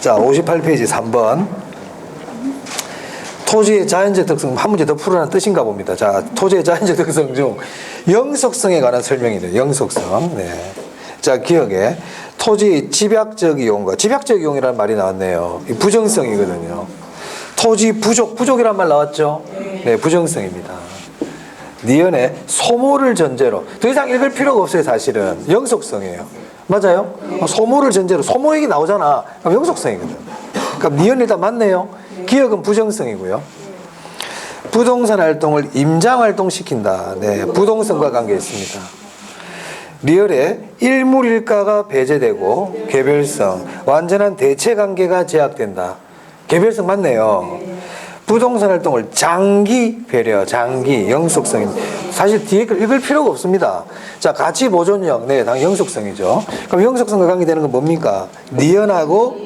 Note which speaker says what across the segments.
Speaker 1: 자, 58페이지 3번. 토지의 자연적 특성, 한 문제 더 풀어라는 뜻인가 봅니다. 자, 토지의 자연적 특성 중 영속성에 관한 설명이래요. 영속성. 네. 자, 기억에 토지의 집약적 이용과 집약적 이용이라는 말이 나왔네요. 이 부정성이거든요. 토지 부족이란 말 나왔죠? 네, 부정성입니다. 니은의 소모를 전제로 더 이상 읽을 필요가 없어요. 사실은 영속성이에요. 맞아요? 소모를 전제로 소모 얘기 나오잖아. 그럼 영속성이거든. 그럼 니은 일단 맞네요. 기억은 부정성이고요. 부동산 활동을 임장 활동시킨다. 네, 부동성과 관계 있습니다. 리얼에 일물일가가 배제되고 개별성, 완전한 대체 관계가 제약된다. 개별성 맞네요. 부동산 활동을 장기 배려, 장기 영속성입니다. 사실 뒤에 걸 읽을 필요가 없습니다. 자, 가치 보존력, 네, 당 영속성이죠. 그럼 영속성과 관계되는 건 뭡니까? 니은하고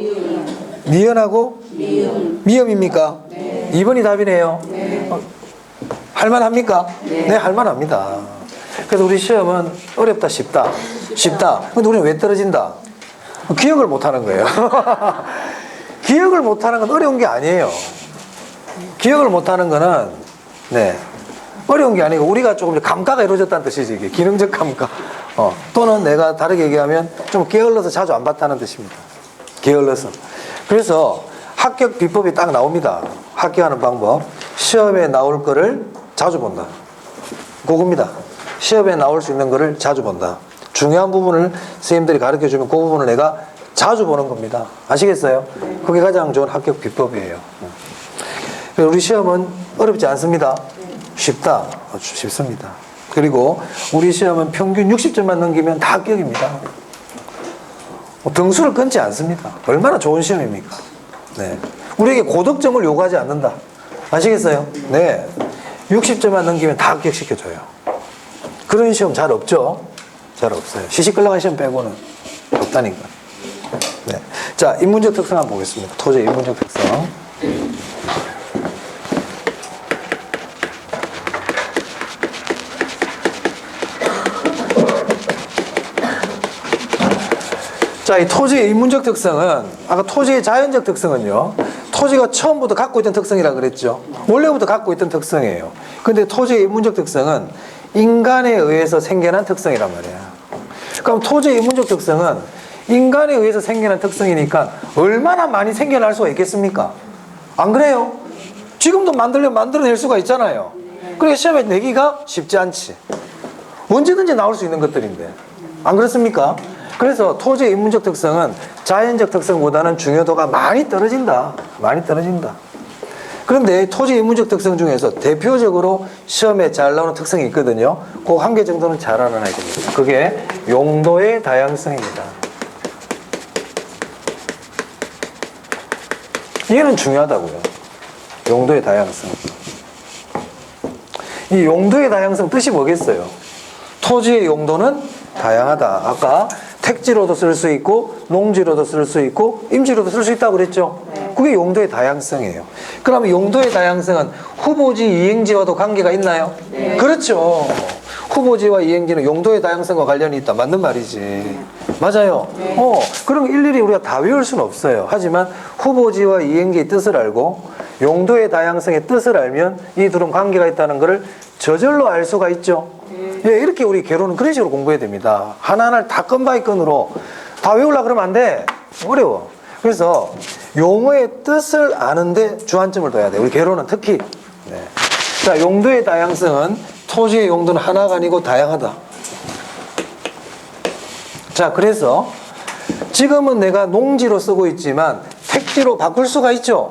Speaker 1: 미음입니까? 네. 2번이 답이네요. 네. 할만합니까? 네, 할만합니다. 그래서 우리 시험은 어렵다, 쉽다. 근데 우리는 왜 떨어진다? 기억을 못하는 거예요. 기억을 못하는 건 어려운 게 아니에요. 기억을 못하는 거는 네, 어려운 게 아니고 우리가 조금 감가가 이루어졌다는 뜻이지. 이게 기능적 감가. 또는 내가 다르게 얘기하면 좀 게을러서 자주 안 봤다는 뜻입니다. 게을러서. 그래서 합격 비법이 딱 나옵니다. 합격하는 방법. 시험에 나올 거를 자주 본다. 그겁니다. 시험에 나올 수 있는 거를 자주 본다. 중요한 부분을 선생님들이 가르쳐주면 그 부분을 내가 자주 보는 겁니다. 아시겠어요? 그게 가장 좋은 합격 비법이에요. 우리 시험은 어렵지 않습니다. 쉽다. 쉽습니다. 그리고 우리 시험은 평균 60점만 넘기면 다 합격입니다. 등수를 끊지 않습니다. 얼마나 좋은 시험입니까? 네. 우리에게 고득점을 요구하지 않는다. 아시겠어요? 네. 60점만 넘기면 다 합격시켜줘요. 그런 시험 잘 없죠? 잘 없어요. 시시끌렁한 시험 빼고는 없다니까. 네. 자, 인문적 특성 한번 보겠습니다. 토지의 인문적 특성. 자, 이 토지의 인문적 특성은, 아까 토지의 자연적 특성은요, 토지가 처음부터 갖고 있던 특성이라 그랬죠. 원래부터 갖고 있던 특성이에요. 근데 토지의 인문적 특성은 인간에 의해서 생겨난 특성이란 말이에요. 그럼 토지의 인문적 특성은 인간에 의해서 생겨난 특성이니까 얼마나 많이 생겨날 수가 있겠습니까? 안 그래요? 지금도 만들어낼 수가 있잖아요. 그러니까 시험에 내기가 쉽지 않지. 언제든지 나올 수 있는 것들인데. 안 그렇습니까? 그래서 토지의 인문적 특성은 자연적 특성보다는 중요도가 많이 떨어진다. 많이 떨어진다. 그런데 토지의 인문적 특성 중에서 대표적으로 시험에 잘 나오는 특성이 있거든요. 그 한 개 정도는 잘 알아놔야 됩니다. 그게 용도의 다양성입니다. 얘는 중요하다고요. 용도의 다양성. 이 용도의 다양성 뜻이 뭐겠어요? 토지의 용도는 다양하다. 아까 택지로도 쓸 수 있고 농지로도 쓸 수 있고 임지로도 쓸 수 있다고 그랬죠. 그게 용도의 다양성이에요. 그러면 용도의 다양성은 후보지 이행지와도 관계가 있나요? 네. 그렇죠. 후보지와 이행지는 용도의 다양성과 관련이 있다. 맞는 말이지. 맞아요. 네. 그럼 일일이 우리가 다 외울 수는 없어요. 하지만 후보지와 이행지의 뜻을 알고 용도의 다양성의 뜻을 알면 이 둘은 관계가 있다는 것을 저절로 알 수가 있죠. 예, 이렇게 우리 개론은 그런 식으로 공부해야 됩니다. 하나하나를 다 건바이 건으로 다 외우려고 그러면 안 돼. 어려워. 그래서 용어의 뜻을 아는데 주안점을 둬야 돼. 우리 개론은 특히. 네. 자, 용도의 다양성은 토지의 용도는 하나가 아니고 다양하다. 자, 그래서 지금은 내가 농지로 쓰고 있지만 택지로 바꿀 수가 있죠.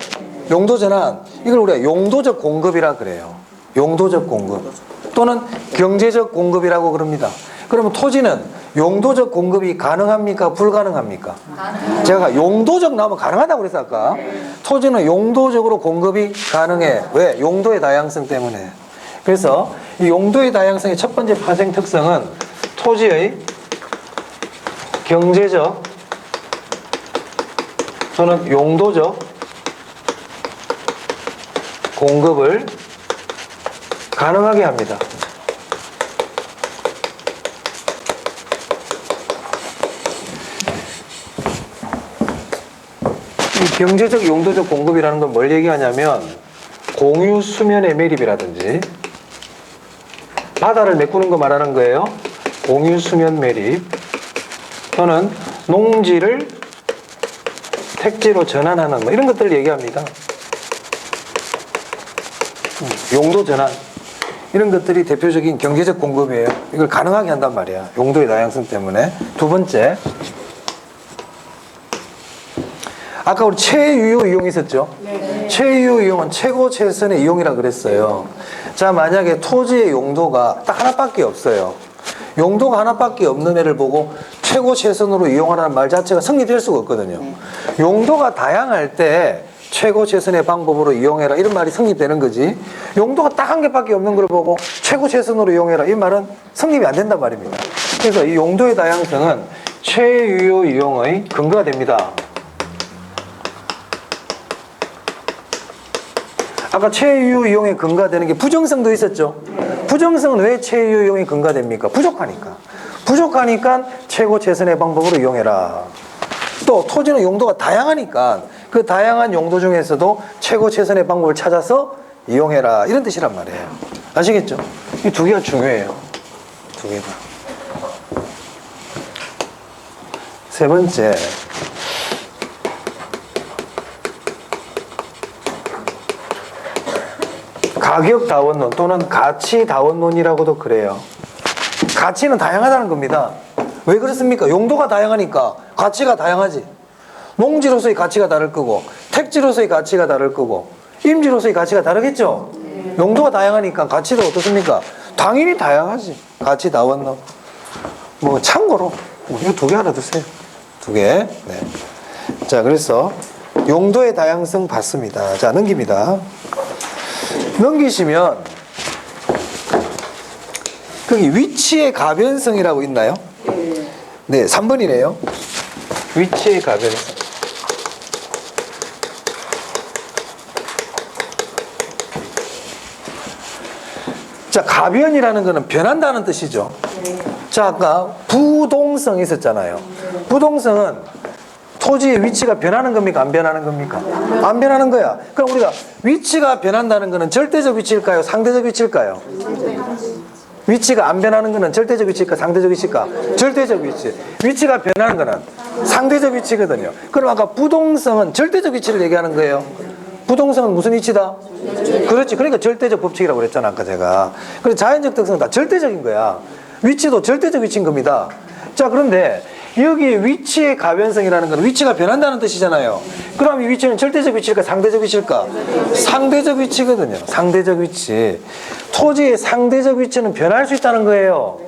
Speaker 1: 용도 전환. 이걸 우리가 용도적 공급이라 그래요. 용도적 공급. 또는 경제적 공급이라고 그럽니다. 그러면 토지는 용도적 공급이 가능합니까? 불가능합니까? 가능합니다. 제가 용도적 나오면 가능하다고 그랬어 아까. 토지는 용도적으로 공급이 가능해. 왜? 용도의 다양성 때문에. 그래서 이 용도의 다양성의 첫 번째 파생 특성은 토지의 경제적 또는 용도적 공급을 가능하게 합니다. 이 경제적 용도적 공급이라는 건 뭘 얘기하냐면 공유 수면의 매립이라든지 바다를 메꾸는 거 말하는 거예요. 공유 수면 매립 또는 농지를 택지로 전환하는 뭐 이런 것들을 얘기합니다. 용도 전환 이런 것들이 대표적인 경제적 공급이에요. 이걸 가능하게 한단 말이야. 용도의 다양성 때문에. 두 번째, 아까 우리 최유효 이용 있었죠? 네. 최유효 이용은 최고 최선의 이용이라 그랬어요. 자, 만약에 토지의 용도가 딱 하나밖에 없어요. 용도가 하나밖에 없는 애를 보고 최고 최선으로 이용하라는 말 자체가 성립될 수가 없거든요. 용도가 다양할 때 최고 최선의 방법으로 이용해라 이런 말이 성립되는 거지, 용도가 딱 한 개밖에 없는 걸 보고 최고 최선으로 이용해라 이 말은 성립이 안 된단 말입니다. 그래서 이 용도의 다양성은 최유효 이용의 근거가 됩니다. 아까 최유효 이용의 근거가 되는 게 부정성도 있었죠. 부정성은 왜 최유효 이용의 근거가 됩니까? 부족하니까 최고 최선의 방법으로 이용해라. 또 토지는 용도가 다양하니까 그 다양한 용도 중에서도 최고 최선의 방법을 찾아서 이용해라 이런 뜻이란 말이에요. 아시겠죠? 이 두 개가 중요해요. 두 개가. 세 번째, 가격다원론 또는 가치다원론이라고도 그래요. 가치는 다양하다는 겁니다. 왜 그렇습니까? 용도가 다양하니까 가치가 다양하지. 농지로서의 가치가 다를 거고 택지로서의 가치가 다를 거고 임지로서의 가치가 다르겠죠. 용도가 다양하니까 가치도 어떻습니까? 당연히 다양하지. 가치다원론. 뭐 참고로 이거 두 개 알아두세요. 두 개. 네. 자, 그래서 용도의 다양성 봤습니다. 자, 넘깁니다. 넘기시면 거기 위치의 가변성이라고 있나요? 네, 3번이네요. 위치의 가변성. 자, 가변이라는 것은 변한다는 뜻이죠. 자, 아까 부동성이 있었잖아요. 부동성은 토지의 위치가 변하는 겁니까? 안 변하는 겁니까? 안 변하는 거야. 그럼 우리가 위치가 변한다는 것은 절대적 위치일까요? 상대적 위치일까요? 위치가 안 변하는 것은 절대적 위치일까? 상대적 위치일까? 절대적 위치. 위치가 변하는 것은 상대적 위치거든요. 그럼 아까 부동성은 절대적 위치를 얘기하는 거예요. 부동성은 무슨 위치다? 그렇지. 그러니까 절대적 법칙이라고 그랬잖아, 아까 제가. 그래서 자연적 특성은 다 절대적인 거야. 위치도 절대적 위치인 겁니다. 자, 그런데 여기 위치의 가변성이라는 건 위치가 변한다는 뜻이잖아요. 그럼 이 위치는 절대적 위치일까? 상대적 위치일까? 상대적 위치거든요. 상대적 위치. 토지의 상대적 위치는 변할 수 있다는 거예요.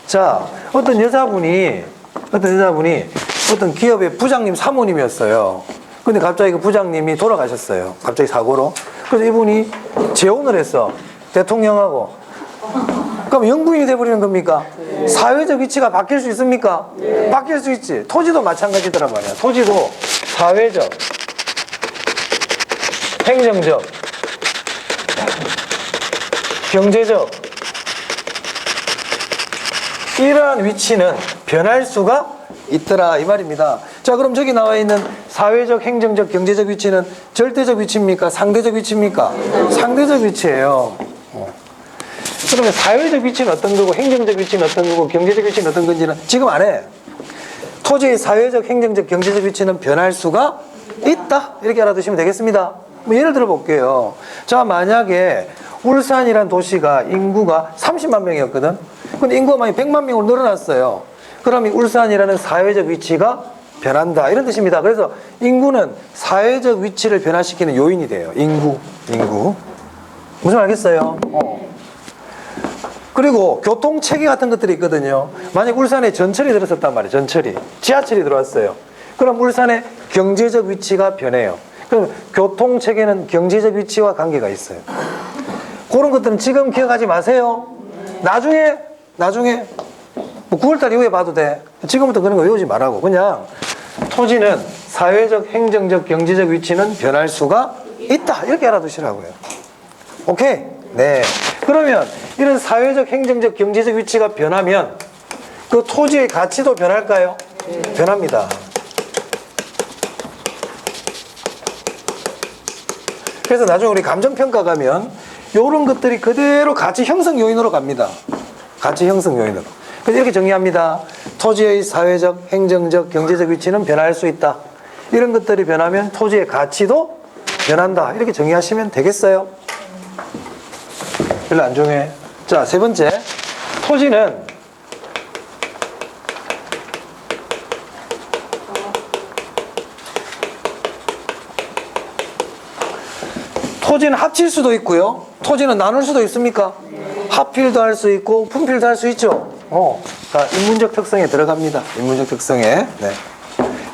Speaker 1: 자, 어떤 여자분이 어떤 기업의 부장님 사모님이었어요. 근데 갑자기 그 부장님이 돌아가셨어요. 갑자기 사고로. 그래서 이분이 재혼을 했어. 대통령하고. 그럼 영부인이 돼버리는 겁니까? 사회적 위치가 바뀔 수 있습니까? 바뀔 수 있지. 토지도 마찬가지더란 말이야. 토지도 사회적, 행정적, 경제적 이러한 위치는 변할 수가 있더라 이 말입니다. 자, 그럼 저기 나와 있는 사회적, 행정적, 경제적 위치는 절대적 위치입니까? 상대적 위치입니까? 상대적 위치예요. 그러면 사회적 위치는 어떤 거고 행정적 위치는 어떤 거고 경제적 위치는 어떤 건지는 지금 안 해. 토지의 사회적, 행정적, 경제적 위치는 변할 수가 있다 이렇게 알아두시면 되겠습니다. 뭐 예를 들어 볼게요. 자, 만약에 울산이란 도시가 인구가 30만 명이었거든. 근데 인구가 많이 100만 명으로 늘어났어요. 그럼 이 울산이라는 사회적 위치가 변한다 이런 뜻입니다. 그래서 인구는 사회적 위치를 변화시키는 요인이 돼요. 인구. 무슨 말 알겠어요? 그리고 교통체계 같은 것들이 있거든요. 만약 울산에 전철이 들어섰단 말이에요. 전철이. 지하철이 들어왔어요. 그럼 울산의 경제적 위치가 변해요. 그럼 교통체계는 경제적 위치와 관계가 있어요. 그런 것들은 지금 기억하지 마세요. 나중에 뭐 9월달 이후에 봐도 돼. 지금부터 그런 거 외우지 말라고. 그냥 토지는 사회적, 행정적, 경제적 위치는 변할 수가 있다 이렇게 알아두시라고요. 오케이? 네. 그러면 이런 사회적, 행정적, 경제적 위치가 변하면 그 토지의 가치도 변할까요? 변합니다. 그래서 나중에 우리 감정평가 가면 요런 것들이 그대로 가치 형성 요인으로 갑니다. 가치 형성 요인으로. 그래서 이렇게 정리합니다. 토지의 사회적, 행정적, 경제적 위치는 변할 수 있다. 이런 것들이 변하면 토지의 가치도 변한다. 이렇게 정의하시면 되겠어요? 별로 안 중요해. 자, 세 번째. 토지는 합칠 수도 있고요. 토지는 나눌 수도 있습니까? 합필도 할 수 있고 분필도 할 수 있죠. 자, 인문적 특성에 들어갑니다. 인문적 특성에. 네.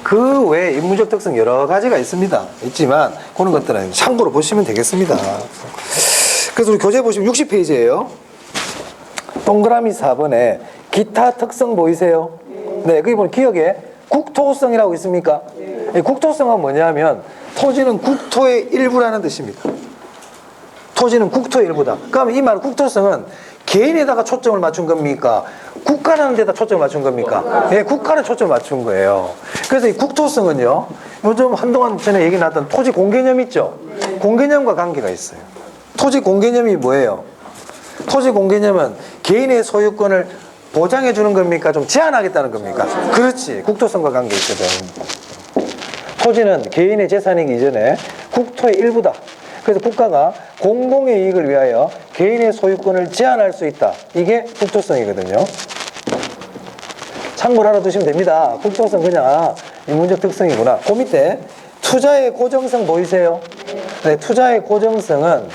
Speaker 1: 그 외에 인문적 특성 여러 가지가 있지만 그런 것들은 참고로 보시면 되겠습니다. 그래서 우리 교재 보시면 60페이지예요. 동그라미 4번에 기타 특성 보이세요? 네, 거기 보면 기억에 국토성이라고 있습니까? 이 국토성은 뭐냐면 토지는 국토의 일부라는 뜻입니다. 토지는 국토의 일부다. 그럼 이 말 국토성은 개인에다가 초점을 맞춘 겁니까? 국가라는 데다 초점을 맞춘 겁니까? 네, 국가를 초점을 맞춘 거예요. 그래서 이 국토성은요, 요즘 한동안 전에 얘기 나왔던 토지 공개념 있죠? 공개념과 관계가 있어요. 토지 공개념이 뭐예요? 토지 공개념은 개인의 소유권을 보장해 주는 겁니까? 좀 제한하겠다는 겁니까? 그렇지. 국토성과 관계 있거든. 토지는 개인의 재산이기 이전에 국토의 일부다. 그래서 국가가 공공의 이익을 위하여 개인의 소유권을 제한할 수 있다. 이게 국토성이거든요. 참고로 알아두시면 됩니다. 국토성 그냥 인문적 특성이구나. 그 밑에 투자의 고정성 보이세요? 네, 투자의 고정성은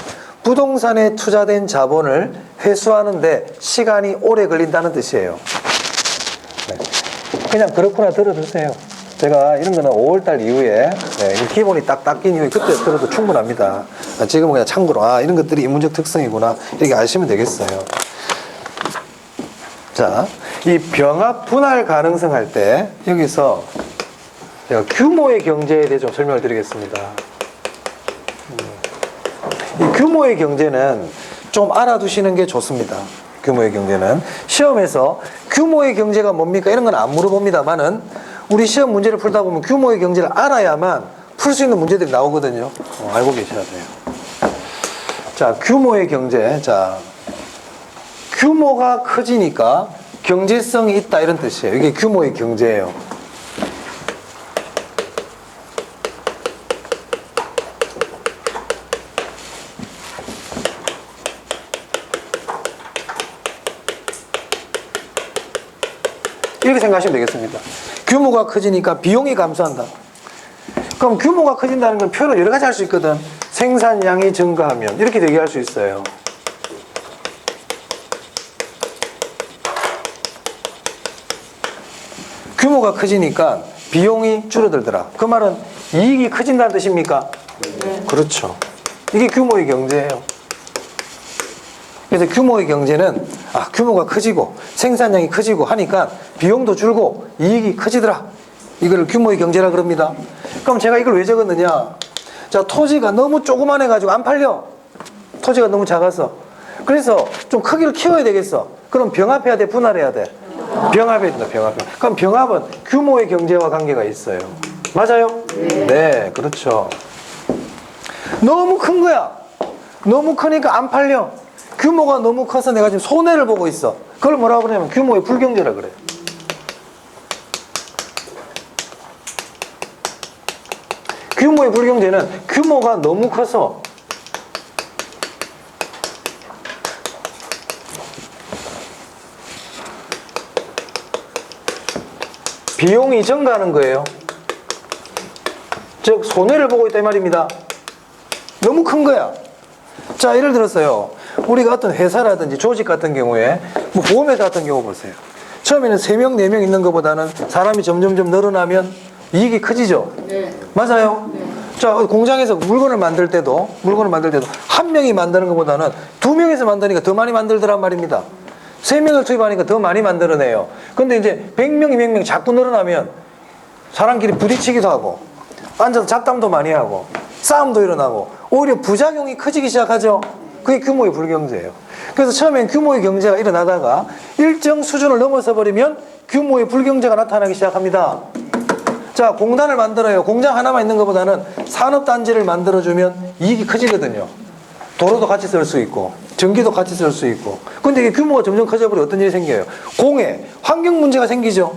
Speaker 1: 부동산에 투자된 자본을 회수하는데 시간이 오래 걸린다는 뜻이에요. 네. 그냥 그렇구나 들어두세요. 제가 이런 거는 5월달 이후에 기본이 딱 닦인 이후에 그때 들어도 충분합니다. 지금은 그냥 참고로 이런 것들이 인문적 특성이구나 이렇게 아시면 되겠어요. 자, 이 병합 분할 가능성 할 때 여기서 제가 규모의 경제에 대해 좀 설명을 드리겠습니다. 이 규모의 경제는 좀 알아두시는 게 좋습니다. 규모의 경제는 시험에서 규모의 경제가 뭡니까? 이런 건 안 물어봅니다만은 우리 시험 문제를 풀다 보면 규모의 경제를 알아야만 풀 수 있는 문제들이 나오거든요. 알고 계셔야 돼요. 자, 규모의 경제. 자, 규모가 커지니까 경제성이 있다 이런 뜻이에요. 이게 규모의 경제예요. 이렇게 생각하시면 되겠습니다. 규모가 커지니까 비용이 감소한다. 그럼 규모가 커진다는 건 표현을 여러 가지 할 수 있거든. 생산량이 증가하면 이렇게 얘기할 수 있어요. 규모가 커지니까 비용이 줄어들더라. 그 말은 이익이 커진다는 뜻입니까? 네. 그렇죠. 이게 규모의 경제예요. 그래서 규모의 경제는 규모가 커지고 생산량이 커지고 하니까 비용도 줄고 이익이 커지더라. 이거를 규모의 경제라 그럽니다. 그럼 제가 이걸 왜 적었느냐? 자, 토지가 너무 조그만해 가지고 안 팔려. 토지가 너무 작아서. 그래서 좀 크기를 키워야 되겠어. 그럼 병합해야 돼, 분할해야 돼? 병합해야 된다, 병합. 그럼 병합은 규모의 경제와 관계가 있어요. 맞아요? 네, 그렇죠. 너무 큰 거야. 너무 크니까 안 팔려. 규모가 너무 커서 내가 지금 손해를 보고 있어. 그걸 뭐라고 그러냐면 규모의 불경제라 그래요. 규모의 불경제는 규모가 너무 커서 비용이 증가하는 거예요. 즉 손해를 보고 있다 이 말입니다. 너무 큰 거야. 자, 예를 들었어요. 우리가 어떤 회사라든지 조직 같은 경우에 뭐 보험회사 같은 경우 보세요. 처음에는 3명, 4명 있는 것보다는 사람이 점점점 늘어나면 이익이 커지죠. 네. 맞아요. 네. 자, 공장에서 물건을 만들 때도 한 명이 만드는 것보다는 2명에서 만드니까 더 많이 만들더란 말입니다. 3명을 투입하니까 더 많이 만들어내요. 근데 이제 100명, 200명 자꾸 늘어나면 사람끼리 부딪히기도 하고 앉아서 잡담도 많이 하고 싸움도 일어나고 오히려 부작용이 커지기 시작하죠. 그게 규모의 불경제예요. 그래서 처음엔 규모의 경제가 일어나다가 일정 수준을 넘어서 버리면 규모의 불경제가 나타나기 시작합니다. 자, 공단을 만들어요. 공장 하나만 있는 것보다는 산업단지를 만들어주면 이익이 커지거든요. 도로도 같이 쓸 수 있고 전기도 같이 쓸 수 있고. 근데 이게 규모가 점점 커져버리면 어떤 일이 생겨요? 공해, 환경 문제가 생기죠.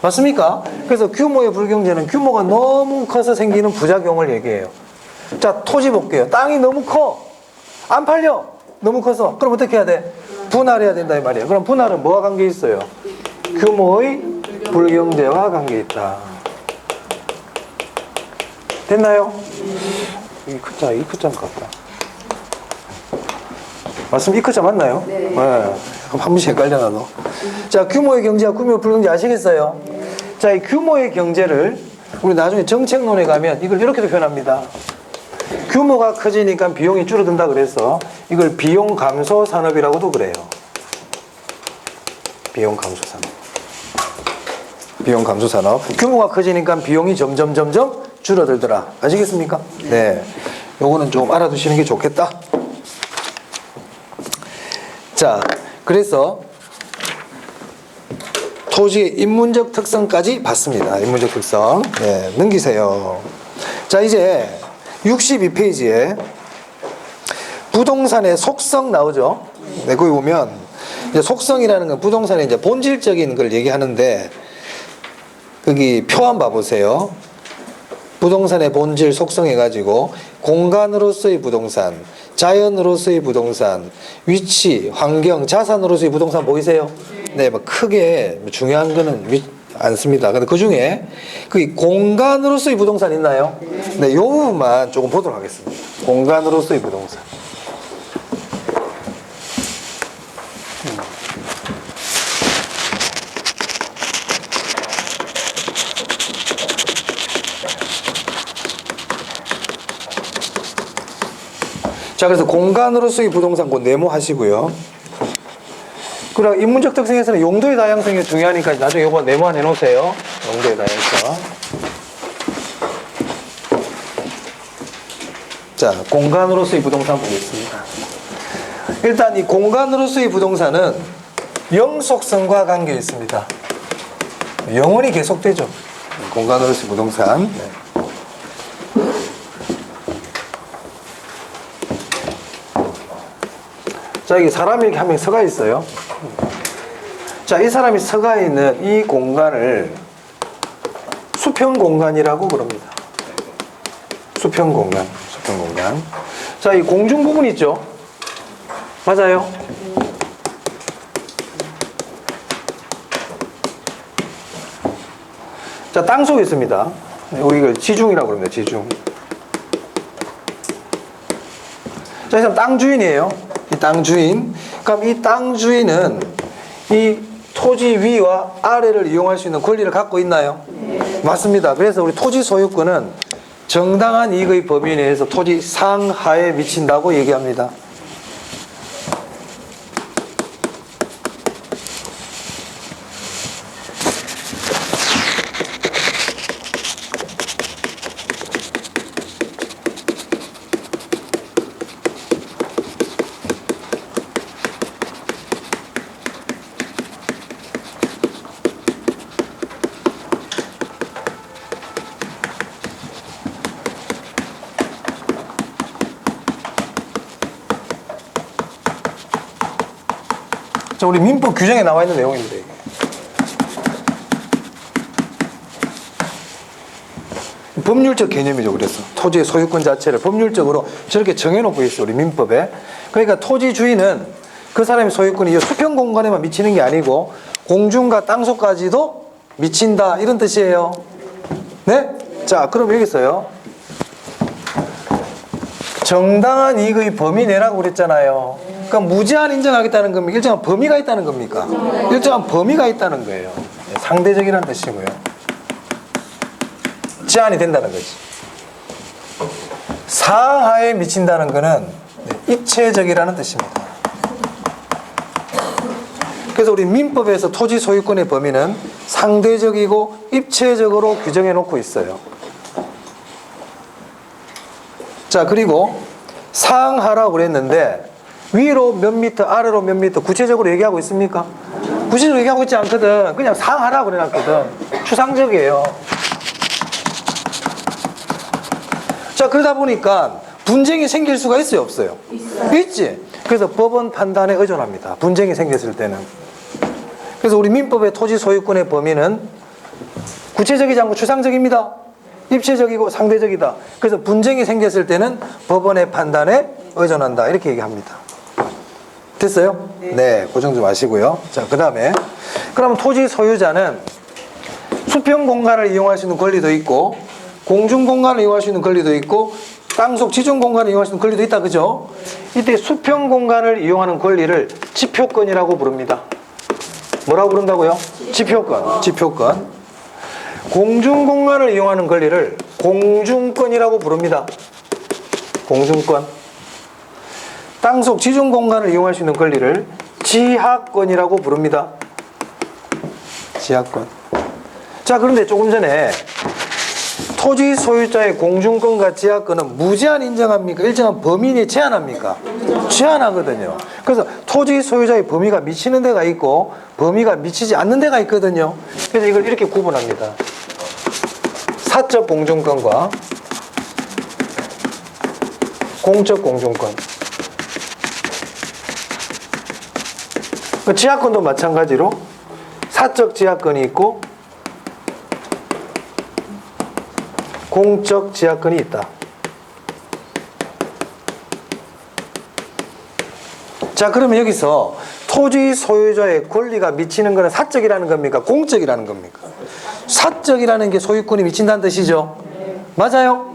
Speaker 1: 맞습니까? 그래서 규모의 불경제는 규모가 너무 커서 생기는 부작용을 얘기해요. 자, 토지 볼게요. 땅이 너무 커. 안 팔려. 너무 커서. 그럼 어떻게 해야 돼? 분할해야 된다 이 말이에요. 그럼 분할은 뭐와 관계 있어요? 규모의 불경제와 관계 있다. 됐나요? 이 크자 같다. 맞습니까? 이 크자 맞나요? 네. 한 번씩 헷갈려 나도. 자, 규모의 경제와 규모의 불경제 아시겠어요? 자, 이 규모의 경제를 우리 나중에 정책론에 가면 이걸 이렇게도 표현합니다. 규모가 커지니까 비용이 줄어든다 그래서 이걸 비용 감소 산업이라고도 그래요. 비용 감소 산업. 비용 감소 산업. 규모가 커지니까 비용이 점점 줄어들더라. 아시겠습니까? 네. 요거는 좀 알아두시는 게 좋겠다. 자, 그래서 토지의 인문적 특성까지 봤습니다. 인문적 특성. 네, 넘기세요. 자, 이제 62페이지에 부동산의 속성 나오죠? 네, 거기 보면 이제 속성이라는 건 부동산의 이제 본질적인 걸 얘기하는데 거기 표 한번 봐보세요. 부동산의 본질 속성 해가지고 공간으로서의 부동산, 자연으로서의 부동산, 위치, 환경, 자산으로서의 부동산 보이세요? 네, 뭐 크게 중요한 거는 않습니다. 근데 그 중에 그 공간으로서의 부동산 있나요? 네, 요 부분만 조금 보도록 하겠습니다. 공간으로서의 부동산. 자, 그래서 공간으로서의 부동산 곧 네모하시고요. 그리고 인문적 특성에서는 용도의 다양성이 중요하니까 나중에 이거 네모 해놓으세요. 용도의 다양성. 자, 공간으로서의 부동산 보겠습니다. 일단 이 공간으로서의 부동산은 영속성과 관계 있습니다. 영원히 계속되죠. 공간으로서의 부동산. 네. 자, 여기 사람이 이렇게 한 명 서가 있어요. 자, 이 사람이 서가 있는 이 공간을 수평 공간이라고 그럽니다. 수평 공간. 자, 이 공중 부분 있죠? 맞아요? 자, 땅 속에 있습니다. 여기가 지중이라고 그럽니다. 지중. 자, 이 사람 땅 주인이에요. 이 땅 주인. 그럼 이 땅 주인은 이 토지 위와 아래를 이용할 수 있는 권리를 갖고 있나요? 네. 맞습니다. 그래서 우리 토지 소유권은 정당한 이익의 범위 내에서 토지 상하에 미친다고 얘기합니다. 자, 우리 민법 규정에 나와 있는 내용입니다. 이게. 법률적 개념이죠. 그래서 토지의 소유권 자체를 법률적으로 저렇게 정해놓고 있어요. 우리 민법에. 그러니까 토지 주인은 그 사람의 소유권이 이 수평 공간에만 미치는 게 아니고 공중과 땅속까지도 미친다 이런 뜻이에요. 네? 자, 그럼 여기 있어요. 정당한 이익의 범위 내라고 그랬잖아요. 그러니까 무제한 인정하겠다는 겁니까? 일정한 범위가 있다는 겁니까? 일정한 범위가 있다는 거예요. 상대적이라는 뜻이고요. 제한이 된다는 거지. 상하에 미친다는 거는 입체적이라는 뜻입니다. 그래서 우리 민법에서 토지 소유권의 범위는 상대적이고 입체적으로 규정해 놓고 있어요. 자, 그리고 상하라고 그랬는데 위로 몇 미터, 아래로 몇 미터 구체적으로 얘기하고 있습니까? 구체적으로 얘기하고 있지 않거든. 그냥 상하라고 그래놨거든. 추상적이에요. 자, 그러다 보니까 분쟁이 생길 수가 있어요, 없어요? 있지. 그래서 법원 판단에 의존합니다. 분쟁이 생겼을 때는. 그래서 우리 민법의 토지 소유권의 범위는 구체적이지 않고 추상적입니다. 입체적이고 상대적이다. 그래서 분쟁이 생겼을 때는 법원의 판단에 의존한다. 이렇게 얘기합니다. 됐어요? 네, 그 정도 마시고요. 자, 그 다음에 그러면 토지 소유자는 수평 공간을 이용할 수 있는 권리도 있고 공중 공간을 이용할 수 있는 권리도 있고 땅속 지중 공간을 이용할 수 있는 권리도 있다. 그죠? 이때 수평 공간을 이용하는 권리를 지표권이라고 부릅니다. 뭐라고 부른다고요? 지표권. 지표권. 공중 공간을 이용하는 권리를 공중권이라고 부릅니다. 공중권. 땅속 지중 공간을 이용할 수 있는 권리를 지하권이라고 부릅니다. 지하권. 자, 그런데 조금 전에 토지 소유자의 공중권과 지하권은 무제한 인정합니까? 일정한 범위 내에 제한합니까? 제한하거든요. 그래서 토지 소유자의 범위가 미치는 데가 있고 범위가 미치지 않는 데가 있거든요. 그래서 이걸 이렇게 구분합니다. 사적 공중권과 공적 공중권. 지하권도 마찬가지로 사적 지하권이 있고 공적 지하권이 있다. 자, 그러면 여기서 토지 소유자의 권리가 미치는 것은 사적이라는 겁니까? 공적이라는 겁니까? 사적이라는 게 소유권이 미친다는 뜻이죠? 맞아요?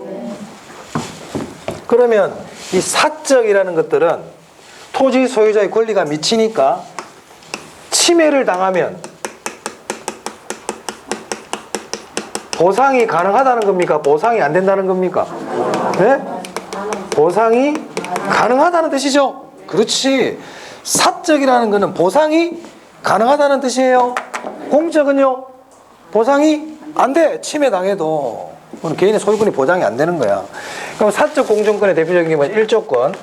Speaker 1: 그러면 이 사적이라는 것들은 토지 소유자의 권리가 미치니까 침해를 당하면 보상이 가능하다는 겁니까? 보상이 안 된다는 겁니까? 네? 보상이 가능하다는 뜻이죠? 그렇지. 사적이라는 것은 보상이 가능하다는 뜻이에요. 공적은요? 보상이 안 돼. 침해당해도. 개인의 소유권이 보장이 안 되는 거야. 그럼 사적 공중권의 대표적인 게 뭐냐? 일조권,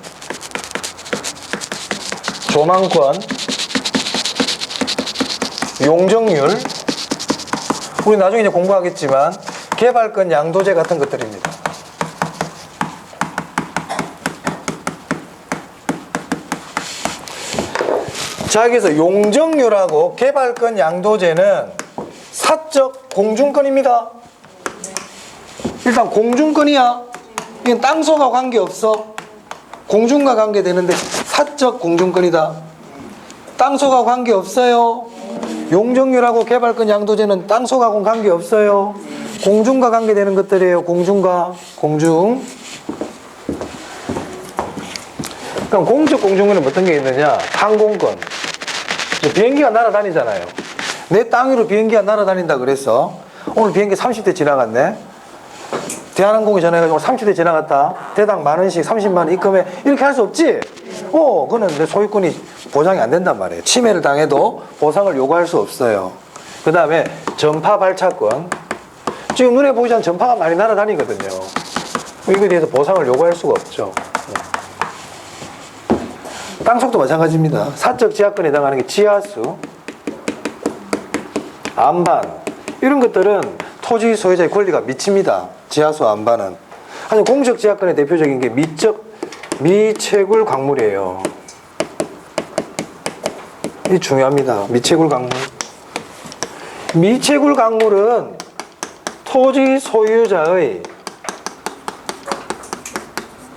Speaker 1: 조망권, 용적률, 우리 나중에 이제 공부하겠지만 개발권, 양도제 같은 것들입니다. 자, 여기서 용적률하고 개발권, 양도제는 사적 공중권입니다. 일단 공중권이야. 이건 땅소가 관계없어. 공중과 관계되는데 사적 공중권이다. 땅소가 관계없어요. 용적률하고 개발권, 양도제는 땅소가하고는 관계없어요. 공중과 관계되는 것들이에요. 공중과 공중. 그럼 공적 공중권은 어떤 게 있느냐? 항공권. 비행기가 날아다니잖아요. 내 땅 위로 비행기가 날아다닌다 그랬어. 오늘 비행기 30대 지나갔네. 대한항공이 전화해가지고 30대 지나갔다. 대당 10,000원씩 30만 원 입금해. 이렇게 할 수 없지? 그거는 내 소유권이 보장이 안 된단 말이에요. 침해를 당해도 보상을 요구할 수 없어요. 그 다음에 전파 발차권. 지금 눈에 보이지 않는 전파가 많이 날아다니거든요. 이거에 대해서 보상을 요구할 수가 없죠. 땅속도 마찬가지입니다. 사적 지하권에 해당하는 게 지하수, 안반, 이런 것들은 토지 소유자의 권리가 미칩니다. 지하수, 안반은. 하지만 공적 지하권의 대표적인 게 미채굴 광물이에요. 이 중요합니다. 미채굴 광물. 미채굴 광물은 토지 소유자의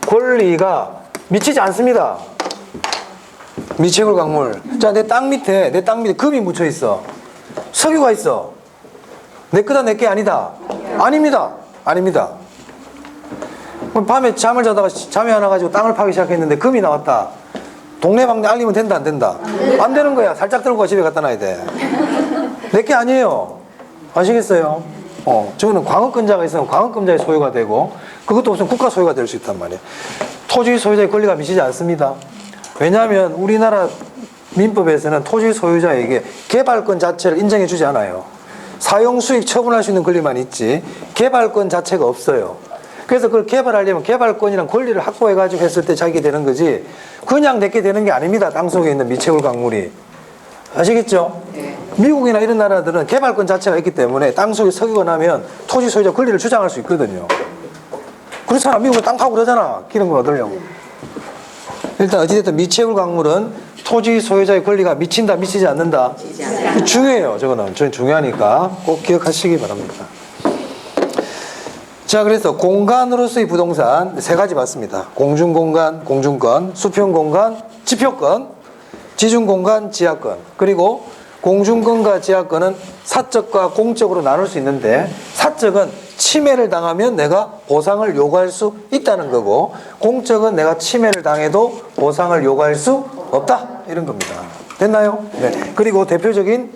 Speaker 1: 권리가 미치지 않습니다. 미채굴 광물. 자, 내 땅 밑에 금이 묻혀 있어. 석유가 있어. 내 거다, 내 게 아니다. 아닙니다. 아닙니다. 밤에 잠을 자다가 잠이 안 와가지고 땅을 파기 시작했는데 금이 나왔다. 동네방네 알리면 된다, 안 된다? 안 되는 거야. 살짝 들고 집에 갖다 놔야 돼. 내 게 아니에요. 아시겠어요? 저거는 광업권자가 있으면 광업권자의 소유가 되고, 그것도 없으면 국가 소유가 될 수 있단 말이에요. 토지 소유자의 권리가 미치지 않습니다. 왜냐하면 우리나라 민법에서는 토지 소유자에게 개발권 자체를 인정해 주지 않아요. 사용 수익 처분할 수 있는 권리만 있지 개발권 자체가 없어요. 그래서 그걸 개발하려면 개발권이란 권리를 확보해 가지고 했을 때 자기게 되는 거지 그냥 내게 되는 게 아닙니다. 땅속에 있는 미채굴 광물이. 아시겠죠? 미국이나 이런 나라들은 개발권 자체가 있기 때문에 땅속에 석유가 나면 토지 소유자 권리를 주장할 수 있거든요. 그렇잖아. 미국은 땅 파고 그러잖아. 기른 거 얻으려고. 일단 어찌됐든 미채굴 광물은 토지 소유자의 권리가 미친다, 미치지 않는다. 중요해요. 저거는 중요하니까 꼭 기억하시기 바랍니다. 자, 그래서 공간으로서의 부동산 세 가지 봤습니다. 공중공간, 공중권, 수평공간, 지표권, 지중공간, 지하권. 그리고 공중권과 지하권은 사적과 공적으로 나눌 수 있는데, 사적은 침해를 당하면 내가 보상을 요구할 수 있다는 거고, 공적은 내가 침해를 당해도 보상을 요구할 수 없다, 이런 겁니다. 됐나요? 네. 그리고 대표적인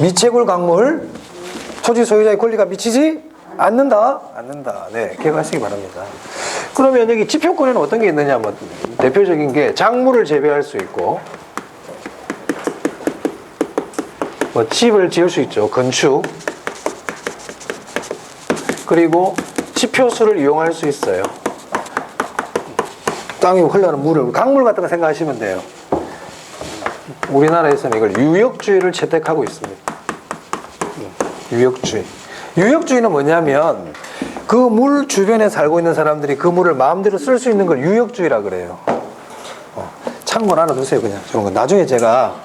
Speaker 1: 미채굴 광물, 토지 소유자의 권리가 미치지 않는다. 네, 기억하시기 바랍니다. 그러면 여기 지표권에는 어떤 게 있느냐? 뭐 대표적인 게 작물을 재배할 수 있고, 뭐 집을 지을 수 있죠. 건축. 그리고 지표수를 이용할 수 있어요. 땅에 흘러가는 물을, 강물 같은 거 생각하시면 돼요. 우리나라에서는 이걸 유역주의를 채택하고 있습니다. 유역주의. 유역주의는 뭐냐면 그 물 주변에 살고 있는 사람들이 그 물을 마음대로 쓸 수 있는 걸 유역주의라 그래요. 참고로 하나 두세요. 그냥 저런 거 나중에 제가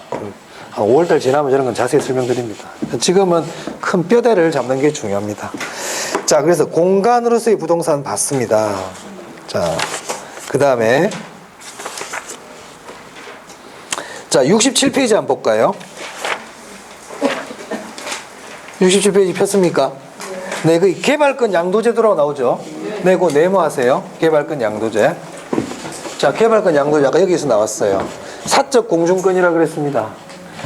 Speaker 1: 한 5월달 지나면 저런 건 자세히 설명드립니다. 지금은 큰 뼈대를 잡는 게 중요합니다. 자, 그래서 공간으로서의 부동산 봤습니다. 자, 그 다음에 자, 67페이지 한번 볼까요? 67페이지 폈습니까? 네, 그 개발권 양도제도라고 나오죠. 네, 그거 네모하세요. 개발권 양도제. 자, 개발권 양도제 아까 여기서 나왔어요. 사적 공중권이라 그랬습니다.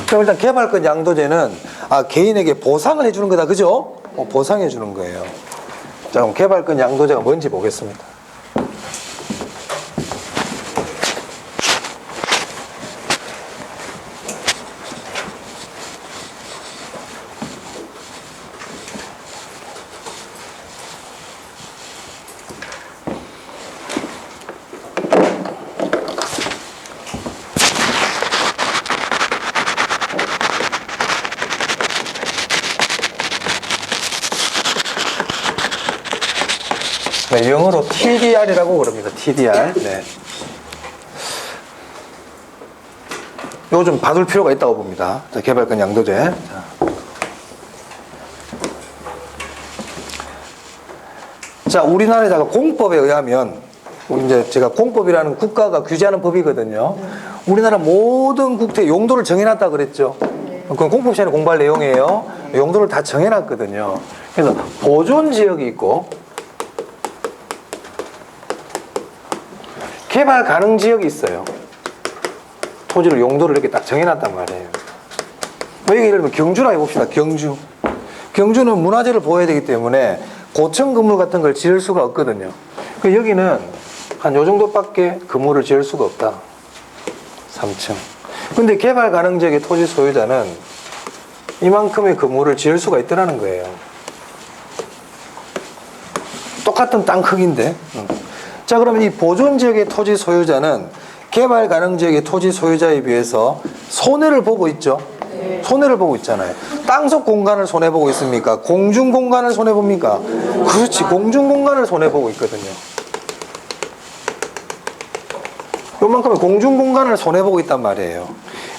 Speaker 1: 그럼 일단 개발권 양도제는 개인에게 보상을 해주는 거다, 그죠? 보상해 주는 거예요. 자, 그럼 개발권 양도제가 뭔지 보겠습니다. 네, 영어로 TDR이라고 그럽니다. TDR. 네. 요거 좀 봐둘 필요가 있다고 봅니다. 자, 개발권 양도제. 자, 우리나라에다가 공법에 의하면, 이제 제가 공법이라는 국가가 규제하는 법이거든요. 우리나라 모든 국토의 용도를 정해놨다 그랬죠. 그건 공법 시간에 공부할 내용이에요. 용도를 다 정해놨거든요. 그래서 보존 지역이 있고, 개발 가능 지역이 있어요. 토지를 용도를 이렇게 딱 정해놨단 말이에요. 뭐 여기 예를 들면 경주라 해봅시다. 경주는 문화재를 보호해야 되기 때문에 고층 건물 같은 걸 지을 수가 없거든요. 여기는 한 요 정도밖에 건물을 지을 수가 없다. 3층. 근데 개발 가능 지역의 토지 소유자는 이만큼의 건물을 지을 수가 있더라는 거예요. 똑같은 땅 크기인데. 자, 그러면 이 보존 지역의 토지 소유자는 개발 가능 지역의 토지 소유자에 비해서 손해를 보고 있죠. 네. 손해를 보고 있잖아요. 땅속 공간을 손해 보고 있습니까? 공중 공간을 손해 봅니까? 그렇지, 공중 공간을 손해 보고 있거든요. 요만큼의 공중 공간을 손해 보고 있단 말이에요.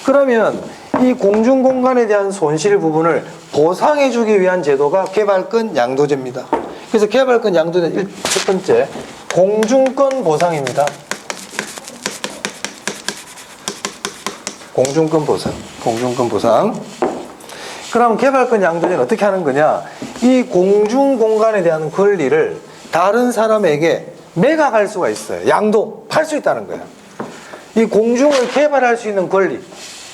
Speaker 1: 그러면 이 공중 공간에 대한 손실 부분을 보상해 주기 위한 제도가 개발권 양도제입니다. 그래서 개발권 양도제 첫 번째 공중권 보상입니다. 공중권 보상. 그럼 개발권 양도제는 어떻게 하는 거냐? 이 공중 공간에 대한 권리를 다른 사람에게 매각할 수가 있어요. 양도, 팔 수 있다는 거야. 이 공중을 개발할 수 있는 권리,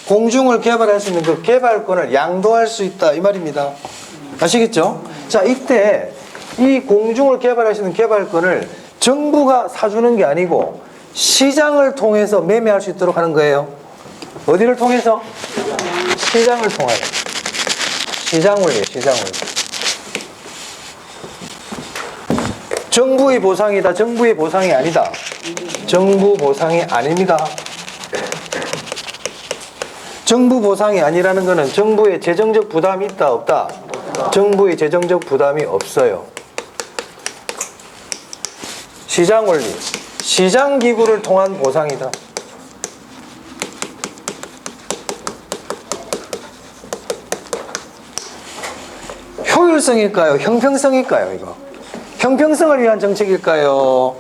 Speaker 1: 공중을 개발할 수 있는 그 개발권을 양도할 수 있다, 이 말입니다. 아시겠죠? 자, 이때 이 공중을 개발할 수 있는 개발권을 정부가 사주는 게 아니고 시장을 통해서 매매할 수 있도록 하는 거예요. 어디를 통해서? 시장을 통하여. 시장원리예요, 시장원리. 정부의 보상이다, 정부의 보상이 아니다. 정부 보상이 아닙니다. 정부 보상이 아니라는 것은 정부의 재정적 부담이 있다, 없다? 정부의 재정적 부담이 없어요. 시장 원리, 시장 기구를 통한 보상이다. 효율성일까요? 형평성일까요? 이거 형평성을 위한 정책일까요?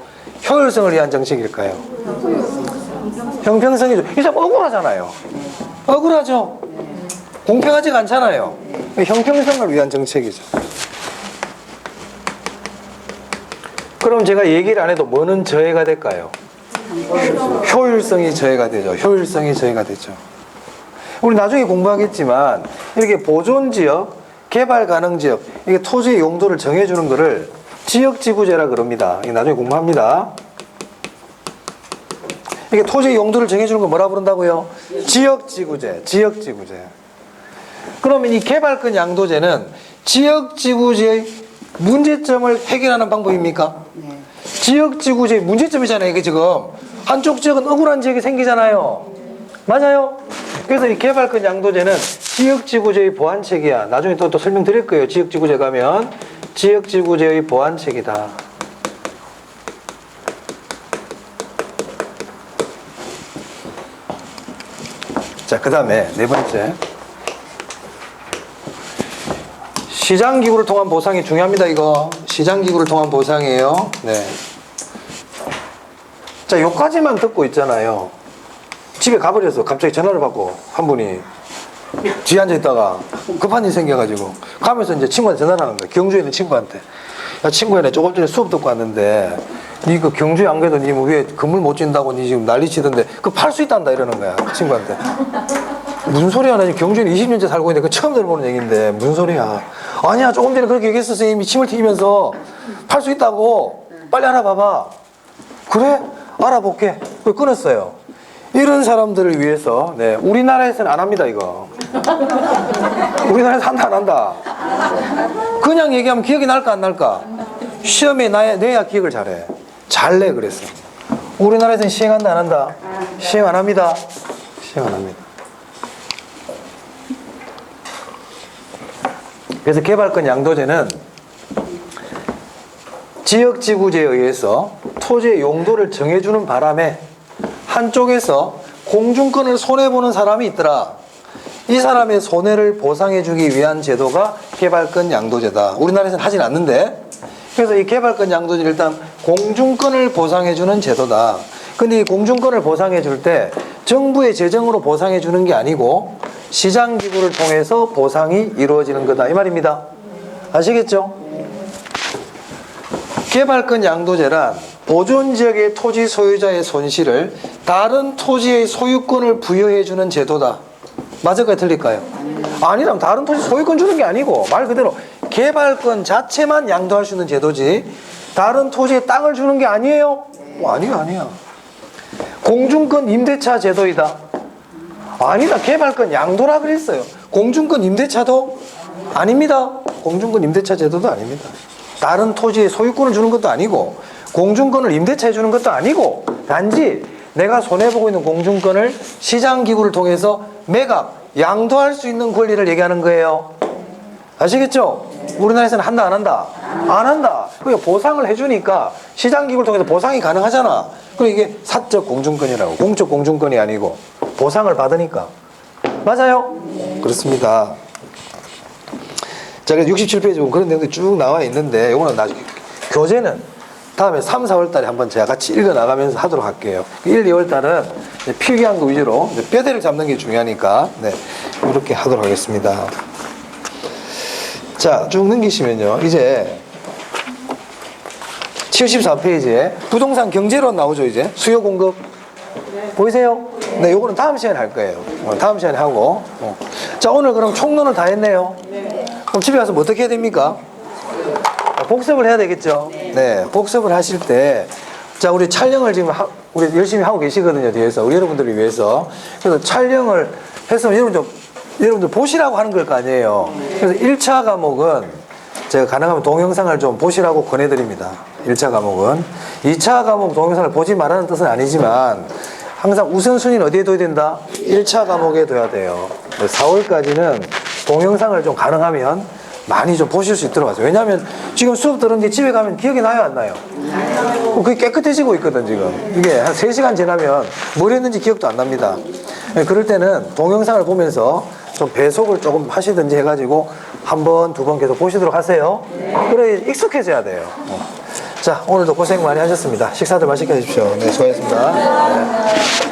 Speaker 1: 효율성을 위한 정책일까요? 형평성이죠. 이 참 억울하잖아요. 억울하죠. 공평하지가 않잖아요. 형평성을 위한 정책이죠. 그럼 제가 얘기를 안 해도 뭐는 저해가 될까요? 효율성이 저해가 되죠. 효율성이 저해가 되죠. 우리 나중에 공부하겠지만 이렇게 보존지역, 개발가능지역, 이게 토지의 용도를 정해주는 거를 지역지구제라 그럽니다. 이게 나중에 공부합니다. 이게 토지의 용도를 정해주는 거 뭐라 부른다고요? 지역지구제, 지역지구제. 그러면 이 개발권 양도제는 지역지구제의 문제점을 해결하는 방법입니까?
Speaker 2: 네.
Speaker 1: 지역지구제의 문제점이잖아요. 이게 지금 한쪽 지역은 억울한 지역이 생기잖아요. 맞아요? 그래서 이 개발권 양도제는 지역지구제의 보완책이야. 나중에 또 설명드릴 거예요. 지역지구제 가면 지역지구제의 보완책이다. 자, 그 다음에 네 번째, 시장기구를 통한 보상이 중요합니다. 이거 시장기구를 통한 보상이에요. 네. 자, 요까지만 듣고 있잖아요. 집에 가버려서 갑자기 전화를 받고 한 분이 뒤에 앉아있다가 급한 일이 생겨가지고 가면서 이제 친구한테 전화를 하는 거예요. 경주에 있는 친구한테. 야, 친구야, 내 조금 전에 수업 듣고 왔는데 니 그 경주에 안 그래도 니 뭐 위에 건물 못 짓는다고 니 지금 난리 치던데 그거 팔 수 있단다 이러는 거야. 그 친구한테. 무슨 소리야. 나 지금 경주에 20년째 살고 있는데 그 처음 들어보는 얘기인데 무슨 소리야. 아니야, 조금 전에 그렇게 얘기했어. 선생님이 침을 튀기면서 팔 수 있다고. 빨리 알아봐봐. 그래? 알아볼게. 그걸 끊었어요. 이런 사람들을 위해서, 네, 우리나라에서는 안 합니다, 이거. 우리나라에서 한다, 안 한다. 그냥 얘기하면 기억이 날까, 안 날까? 시험에 내야 기억을 잘해. 잘 내, 그랬어. 우리나라에서는 시행한다, 안 한다? 시행 안 합니다. 시행 안 합니다. 그래서 개발권 양도제는 지역지구제에 의해서 토지의 용도를 정해주는 바람에 한쪽에서 공중권을 손해보는 사람이 있더라. 이 사람의 손해를 보상해주기 위한 제도가 개발권 양도제다. 우리나라에서는 하진 않는데, 그래서 이 개발권 양도제는 일단 공중권을 보상해주는 제도다. 근데 이 공중권을 보상해줄 때 정부의 재정으로 보상해주는 게 아니고 시장기구를 통해서 보상이 이루어지는 거다, 이 말입니다. 아시겠죠? 개발권 양도제란 보존지역의 토지 소유자의 손실을 다른 토지의 소유권을 부여해주는 제도다. 맞을까요? 틀릴까요? 아니라면 다른 토지 소유권 주는 게 아니고 말 그대로 개발권 자체만 양도할 수 있는 제도지 다른 토지에 땅을 주는 게 아니에요? 아니야. 공중권 임대차 제도이다. 아니다. 개발권 양도라 그랬어요. 공중권 임대차도 아닙니다. 공중권 임대차 제도도 아닙니다. 다른 토지의 소유권을 주는 것도 아니고 공중권을 임대차해 주는 것도 아니고 단지 내가 손해보고 있는 공중권을 시장기구를 통해서 매각, 양도할 수 있는 권리를 얘기하는 거예요. 아시겠죠? 우리나라에서는 한다, 안 한다? 안 한다. 그러니까 보상을 해주니까 시장기구를 통해서 보상이 가능하잖아. 그럼 이게 사적 공중권이라고. 공적 공중권이 아니고 보상을 받으니까. 맞아요? 그렇습니다. 자, 그래서 67페이지 보면 그런 내용들이 쭉 나와 있는데 이거는 나중에 교재는 다음에 3, 4월 달에 한번 제가 같이 읽어 나가면서 하도록 할게요. 1, 2월 달은 필기한 거 위주로 뼈대를 잡는 게 중요하니까 네, 이렇게 하도록 하겠습니다. 자, 쭉 넘기시면요. 이제 74페이지에 부동산 경제론 나오죠. 이제 수요 공급 보이세요? 네, 요거는 다음 시간에 할 거예요. 다음 시간에 하고. 자, 오늘 그럼 총론을 다 했네요. 그럼 집에 가서 뭐 어떻게 해야 됩니까? 복습을 해야 되겠죠. 네, 복습을 하실 때, 자, 우리 촬영을 지금 우리 열심히 하고 계시거든요, 뒤에서. 우리 여러분들을 위해서. 그래서 촬영을 했으면 여러분들 보시라고 하는 걸 거 아니에요. 그래서 1차 과목은 제가 가능하면 동영상을 좀 보시라고 권해드립니다. 1차 과목은. 2차 과목 동영상을 보지 말라는 뜻은 아니지만, 항상 우선순위는 어디에 둬야 된다? 1차 과목에 둬야 돼요. 4월까지는 동영상을 좀 가능하면 많이 좀 보실 수 있도록 하세요. 왜냐하면 지금 수업 들은 게 집에 가면 기억이 나요, 안 나요? 그게 깨끗해지고 있거든, 지금. 이게 한 3시간 지나면 뭘 했는지 기억도 안 납니다. 그럴 때는 동영상을 보면서 좀 배속을 조금 하시든지 해가지고 한 번, 2번 계속 보시도록 하세요. 그래, 익숙해져야 돼요. 자, 오늘도 고생 많이 하셨습니다. 식사들 맛있게 하십시오. 네, 수고하셨습니다. 네.